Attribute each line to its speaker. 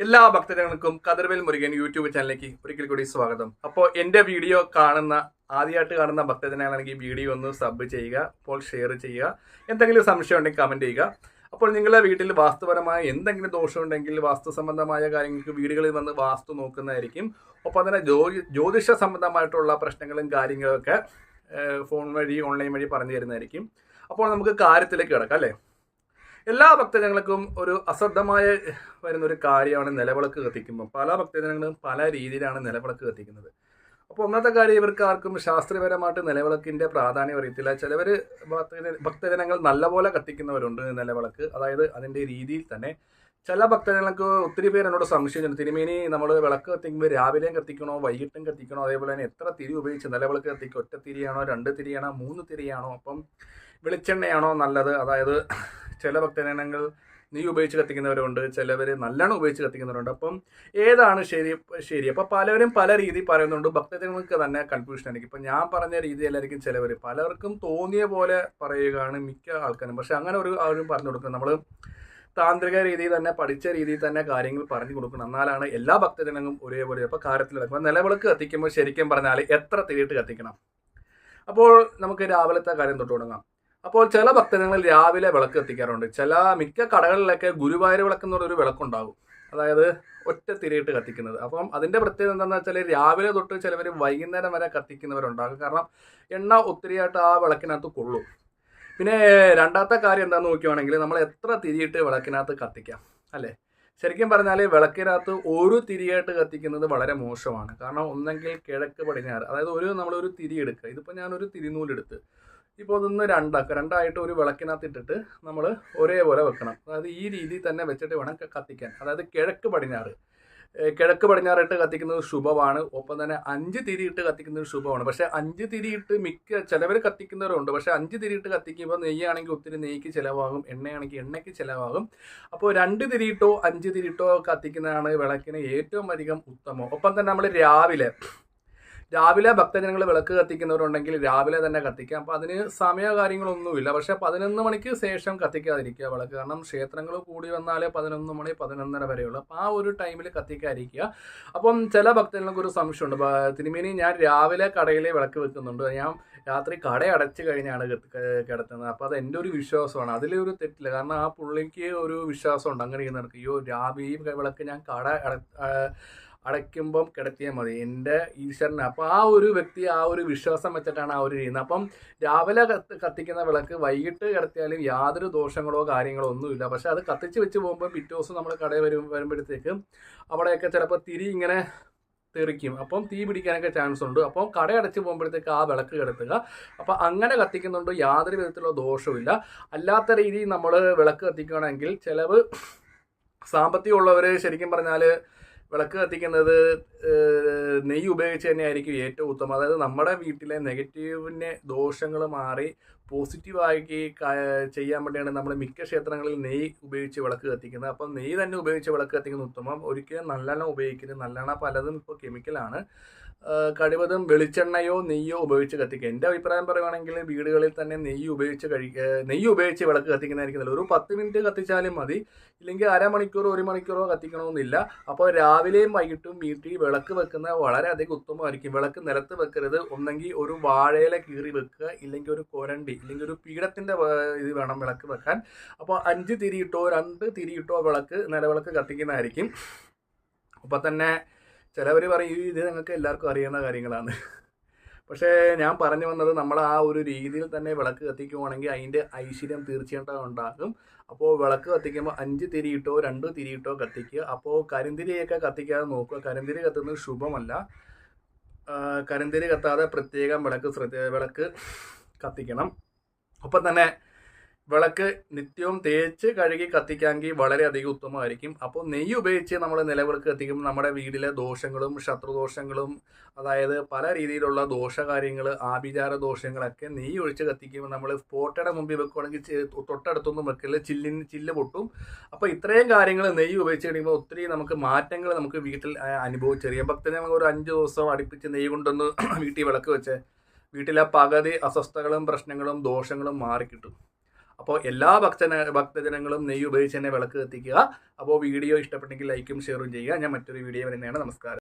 Speaker 1: എല്ലാ ഭക്തജനങ്ങൾക്കും കതിർവേൽ മുരുകൻ യൂട്യൂബ് ചാനലിലേക്ക് ഒരിക്കൽ കൂടി സ്വാഗതം. അപ്പോൾ എൻ്റെ വീഡിയോ ആദ്യമായിട്ട് കാണുന്ന ഭക്തജനങ്ങളാണെങ്കിൽ വീഡിയോ ഒന്ന് സബ് ചെയ്യുക, അപ്പോൾ ഷെയർ ചെയ്യുക, എന്തെങ്കിലും സംശയം ഉണ്ടെങ്കിൽ കമൻറ്റ് ചെയ്യുക. അപ്പോൾ നിങ്ങളുടെ വീട്ടിൽ വാസ്തുപരമായ എന്തെങ്കിലും ദോഷമുണ്ടെങ്കിൽ വാസ്തു സംബന്ധമായ കാര്യങ്ങൾക്ക് വീടുകളിൽ വന്ന് വാസ്തു നോക്കുന്നതായിരിക്കും. ഒപ്പം തന്നെ ജ്യോതിഷ സംബന്ധമായിട്ടുള്ള പ്രശ്നങ്ങളും കാര്യങ്ങളൊക്കെ ഫോൺ വഴി ഓൺലൈൻ വഴി പറഞ്ഞു തരുന്നതായിരിക്കും. അപ്പോൾ നമുക്ക് കാര്യത്തിലേക്ക് കിടക്കാം അല്ലേ. എല്ലാ ഭക്തജനങ്ങൾക്കും ഒരു അശ്രദ്ധമായ വരുന്നൊരു കാര്യമാണ് നിലവിളക്ക് കത്തിക്കുമ്പോൾ. പല ഭക്തജനങ്ങളും പല രീതിയിലാണ് നിലവിളക്ക് കത്തിക്കുന്നത്. അപ്പോൾ ഒന്നാമത്തെ കാര്യം, ഇവർക്ക് ആർക്കും ശാസ്ത്രീയപരമായിട്ട് നിലവിളക്കിൻ്റെ പ്രാധാന്യം അറിയത്തില്ല. ചിലവർ ഭക്തജനങ്ങൾ നല്ലപോലെ കത്തിക്കുന്നവരുണ്ട് നിലവിളക്ക്, അതായത് അതിൻ്റെ രീതിയിൽ തന്നെ. ചില ഭക്തജനങ്ങൾക്ക് ഒത്തിരി പേര് എന്നോട് സംശയം, തിരുമേനി നമ്മൾ വിളക്ക് കത്തിക്കുമ്പോൾ രാവിലെയും കത്തിക്കണോ വൈകിട്ടും കത്തിക്കണോ, അതേപോലെ തന്നെ എത്ര തിരി ഉപയോഗിച്ച് നിലവിളക്ക് കത്തിക്കും, ഒറ്റ തിരിയാണോ 2 തിരിയാണോ 3 തിരിയാണോ, അപ്പം വെളിച്ചെണ്ണയാണോ നല്ലത്? അതായത് ചില ഭക്തജനങ്ങൾ നെയ്യ് ഉപയോഗിച്ച് കത്തിക്കുന്നവരുണ്ട്, ചിലവർ നല്ലെണ്ണ ഉപയോഗിച്ച് കത്തിക്കുന്നവരുണ്ട്. അപ്പം ഏതാണ് ശരി? അപ്പം പലവരും പല രീതി പറയുന്നുണ്ട്. ഭക്തജനങ്ങൾക്ക് തന്നെ കൺഫ്യൂഷൻ ആയിരിക്കും. ഇപ്പം ഞാൻ പറഞ്ഞ രീതിയിലായിരിക്കും ചിലവർ, പലർക്കും തോന്നിയ പോലെ പറയുകയാണ് മിക്ക ആൾക്കാരും. പക്ഷെ അങ്ങനെ ആരും പറഞ്ഞു കൊടുക്കുന്നത് നമ്മൾ താന്ത്രിക രീതിയിൽ തന്നെ പഠിച്ച രീതിയിൽ തന്നെ കാര്യങ്ങൾ പറഞ്ഞു കൊടുക്കണം. എന്നാലാണ് എല്ലാ ഭക്തജനങ്ങളും ഒരേപോലെ അപ്പോൾ കാര്യത്തിൽ നടക്കും. നിലവിളക്ക് കത്തിക്കുമ്പോൾ ശരിക്കും പറഞ്ഞാൽ എത്ര തിരിയിട്ട് കത്തിക്കണം? അപ്പോൾ നമുക്ക് രാവിലത്തെ കാര്യം തൊട്ട് തുടങ്ങാം. അപ്പോൾ ചില ഭക്തജനങ്ങൾ രാവിലെ വിളക്ക് കത്തിക്കാറുണ്ട്. മിക്ക കടകളിലൊക്കെ ഗുരുവായൂർ വിളക്ക് എന്ന് പറഞ്ഞൊരു വിളക്കുണ്ടാകും, അതായത് ഒറ്റ തിരിയിട്ട് കത്തിക്കുന്നത്. അപ്പം അതിൻ്റെ പ്രത്യേകത എന്താണെന്ന് വെച്ചാൽ രാവിലെ തൊട്ട് ചിലവർ വൈകുന്നേരം വരെ കത്തിക്കുന്നവരുണ്ടാകും. കാരണം എണ്ണ ഒത്തിരിയായിട്ട് ആ വിളക്കിനകത്ത് കൊള്ളും. പിന്നെ രണ്ടാമത്തെ കാര്യം എന്താണെന്ന് നോക്കുകയാണെങ്കിൽ നമ്മൾ എത്ര തിരിയിട്ട് വിളക്കിനകത്ത് കത്തിക്കാം അല്ലേ. ശരിക്കും പറഞ്ഞാൽ വിളക്കിനകത്ത് ഒരു തിരിയായിട്ട് കത്തിക്കുന്നത് വളരെ മോശമാണ്. കാരണം ഒന്നെങ്കിൽ കിഴക്ക് പടിഞ്ഞാറ്, അതായത് നമ്മളൊരു തിരി എടുക്കുക. ഇതിപ്പോൾ ഞാനൊരു തിരിനൂലെടുത്ത് ഇപ്പോൾ അതൊന്ന് രണ്ടായിട്ട് ഒരു വിളക്കിനകത്ത് ഇട്ടിട്ട് നമ്മൾ ഒരേപോലെ വെക്കണം. അതായത് ഈ രീതിയിൽ തന്നെ വെച്ചിട്ട് വേണം കത്തിക്കാൻ. അതായത് കിഴക്ക് പടിഞ്ഞാറിട്ട് കത്തിക്കുന്നത് ശുഭമാണ്. ഒപ്പം തന്നെ 5 തിരിയിട്ട് കത്തിക്കുന്നത് ശുഭമാണ്. പക്ഷേ 5 തിരിയിട്ട് ചിലവർ കത്തിക്കുന്നവരുണ്ട്. പക്ഷേ 5 തിരിയിട്ട് കത്തിക്കുമ്പോൾ നെയ്യാണെങ്കിൽ ഒത്തിരി നെയ്ക്ക് ചിലവാകും, എണ്ണയാണെങ്കിൽ എണ്ണയ്ക്ക് ചിലവാകും. അപ്പോൾ 2 തിരിയിട്ടോ 5 തിരിയിട്ടോ കത്തിക്കുന്നതാണ് വിളക്കിന് ഏറ്റവും അധികം ഉത്തമം. ഒപ്പം തന്നെ നമ്മൾ രാവിലെ ഭക്തജനങ്ങൾ വിളക്ക് കത്തിക്കുന്നവരുണ്ടെങ്കിൽ രാവിലെ തന്നെ കത്തിക്കാം. അപ്പോൾ അതിന് സമയ കാര്യങ്ങളൊന്നുമില്ല. പക്ഷേ 11 മണിക്ക് ശേഷം കത്തിക്കാതിരിക്കുക വിളക്ക്. കാരണം ക്ഷേത്രങ്ങൾ കൂടി വന്നാൽ 11 മണി 11:30 വരെയുള്ളൂ. അപ്പോൾ ആ ഒരു ടൈമിൽ കത്തിക്കാതിരിക്കുക. അപ്പം ചില ഭക്തജനങ്ങൾക്ക് ഒരു സംശയമുണ്ട്, തിരുമേനി ഞാൻ രാവിലെ കടയിൽ വിളക്ക് വെക്കുന്നുണ്ട്, ഞാൻ രാത്രി കട അടച്ചു കഴിഞ്ഞാണ് കിടത്തുന്നത്. അപ്പോൾ അത് എൻ്റെ ഒരു വിശ്വാസമാണ്, അതിലൊരു തെറ്റില്ല. കാരണം ആ പുള്ളിക്ക് ഒരു വിശ്വാസമുണ്ട്, അങ്ങനെ ചെയ്യുന്നവർക്ക് അയ്യോ രാവിലെ വിളക്ക് ഞാൻ അടയ്ക്കുമ്പം കിടത്തിയാൽ മതി എൻ്റെ ഈശ്വരനെ. അപ്പോൾ ആ ഒരു വ്യക്തി ആ ഒരു വിശ്വാസം വെച്ചിട്ടാണ് ആ ഒരു ചെയ്യുന്നത്. അപ്പം രാവിലെ കത്തിക്കുന്ന വിളക്ക് വൈകിട്ട് കിടത്തിയാലും യാതൊരു ദോഷങ്ങളോ കാര്യങ്ങളോ ഒന്നുമില്ല. പക്ഷെ അത് കത്തിച്ച് വെച്ച് പോകുമ്പോൾ പിറ്റേ ദിവസം നമ്മൾ കടയിൽ വരുമ്പോഴത്തേക്കും അവിടെയൊക്കെ ചിലപ്പോൾ തിരി ഇങ്ങനെ തെറിക്കും. അപ്പം തീ പിടിക്കാനൊക്കെ ചാൻസ് ഉണ്ട്. അപ്പം കട അടച്ച് പോകുമ്പോഴത്തേക്ക് ആ വിളക്ക് കിടത്തുക. അപ്പം അങ്ങനെ കത്തിക്കുന്നുണ്ട്, യാതൊരു വിധത്തിലുള്ള ദോഷമില്ല. അല്ലാത്ത രീതിയിൽ നമ്മൾ വിളക്ക് കത്തിക്കുകയാണെങ്കിൽ ചിലവ് സാമ്പത്തികമുള്ളവർ ശരിക്കും പറഞ്ഞാൽ വിളക്ക് കത്തിക്കുന്നത് നെയ്യ് ഉപയോഗിച്ച് തന്നെയായിരിക്കും ഏറ്റവും ഉത്തമം. അതായത് നമ്മുടെ വീട്ടിലെ നെഗറ്റീവിൻ്റെ ദോഷങ്ങൾ മാറി പോസിറ്റീവാക്കി ചെയ്യാൻ വേണ്ടിയാണ് നമ്മൾ മിക്ക ക്ഷേത്രങ്ങളിൽ നെയ്യ് ഉപയോഗിച്ച് വിളക്ക് കത്തിക്കുന്നത്. അപ്പം നെയ്യ് തന്നെ ഉപയോഗിച്ച് വിളക്ക് കത്തിക്കുന്ന ഉത്തമം. ഒരിക്കലും നല്ലെണ്ണ ഉപയോഗിക്കുന്നത്. നല്ലെണ്ണ പലതും ഇപ്പോൾ കെമിക്കലാണ്. കഴിവതും വെളിച്ചെണ്ണയോ നെയ്യോ ഉപയോഗിച്ച് കത്തിക്കുക. എൻ്റെ അഭിപ്രായം പറയുകയാണെങ്കിൽ വീടുകളിൽ തന്നെ നെയ്യ് ഉപയോഗിച്ച് വിളക്ക് കത്തിക്കുന്നതായിരിക്കും നല്ലത്. ഒരു 10 മിനിറ്റ് കത്തിച്ചാലും മതി, ഇല്ലെങ്കിൽ അരമണിക്കൂറോ 1 മണിക്കൂറോ കത്തിക്കണമെന്നില്ല. അപ്പോൾ രാവിലെയും വൈകിട്ടും വീട്ടിൽ വിളക്ക് വെക്കുന്നത് വളരെയധികം ഉത്തമമായിരിക്കും. വിളക്ക് നിലത്ത് വെക്കരുത്. ഒന്നെങ്കിൽ ഒരു വാഴയില കീറി വെക്കുക, ഇല്ലെങ്കിൽ ഒരു കൊരണ്ടി, ഇല്ലെങ്കിൽ ഒരു പീഠത്തിൻ്റെ ഇത് വേണം വിളക്ക് വെക്കാൻ. അപ്പോൾ 5 തിരിയിട്ടോ 2 തിരിയിട്ടോ നിലവിളക്ക് കത്തിക്കുന്നതായിരിക്കും. അപ്പോൾ തന്നെ ചിലവർ പറയും ഇത് നിങ്ങൾക്ക് എല്ലാവർക്കും അറിയുന്ന കാര്യങ്ങളാണ്. പക്ഷേ ഞാൻ പറഞ്ഞു വന്നത്, നമ്മൾ ആ ഒരു രീതിയിൽ തന്നെ വിളക്ക് കത്തിക്കുവാണെങ്കിൽ അതിൻ്റെ ഐശ്വര്യം തീർച്ചയായിട്ടും ഉണ്ടാകും. അപ്പോൾ വിളക്ക് കത്തിക്കുമ്പോൾ 5 തിരിയിട്ടോ 2 തിരിയിട്ടോ കത്തിക്കുക. അപ്പോൾ കരിന്തിരിയൊക്കെ കത്തിക്കാതെ നോക്കുക. കരിന്തിരി കത്തുന്നത് ശുഭമല്ല. കരിന്തിരി കത്താതെ പ്രത്യേകം വിളക്ക് കത്തിക്കണം. ഒപ്പം തന്നെ വിളക്ക് നിത്യവും തേച്ച് കഴുകി കത്തിക്കാമെങ്കിൽ വളരെയധികം ഉത്തമമായിരിക്കും. അപ്പോൾ നെയ്യ് ഉപയോഗിച്ച് നമ്മൾ നിലവിളക്ക് കത്തിക്കുമ്പോൾ നമ്മുടെ വീട്ടിലെ ദോഷങ്ങളും ശത്രുദോഷങ്ങളും, അതായത് പല രീതിയിലുള്ള ദോഷകാര്യങ്ങൾ, ആഭിചാര ദോഷങ്ങളൊക്കെ നെയ്യ് ഒഴിച്ച് കത്തിക്കുമ്പോൾ നമ്മൾ ഫോട്ടോയുടെ മുമ്പിൽ വെക്കുകയാണെങ്കിൽ തൊട്ടടുത്തൊന്നും വെക്കില്ല, ചില്ല് പൊട്ടും. അപ്പോൾ ഇത്രയും കാര്യങ്ങൾ നെയ്യ് ഉപയോഗിച്ച് കഴിയുമ്പോൾ ഒത്തിരി നമുക്ക് മാറ്റങ്ങൾ നമുക്ക് വീട്ടിൽ അനുഭവിച്ചറിയാം. ഭക്തജനങ്ങൾ ഒരു 5 ദിവസം അടുപ്പിച്ച് നെയ്യ് കൊണ്ടൊന്ന് വീട്ടിൽ വിളക്ക് വെച്ച് വീട്ടിലെ പകുതി അസ്വസ്ഥകളും പ്രശ്നങ്ങളും ദോഷങ്ങളും മാറിക്കിട്ടും. അപ്പോൾ എല്ലാ ഭക്തജനങ്ങളും നെയ്യ് ഉപയോഗിച്ച് തന്നെ വിളക്ക് കത്തിക്കുക. അപ്പോൾ വീഡിയോ ഇഷ്ടപ്പെട്ടെങ്കിൽ ലൈക്കും ഷെയറും ചെയ്യുക. ഞാൻ മറ്റൊരു വീഡിയോ വരുന്നതാണ്. നമസ്കാരം.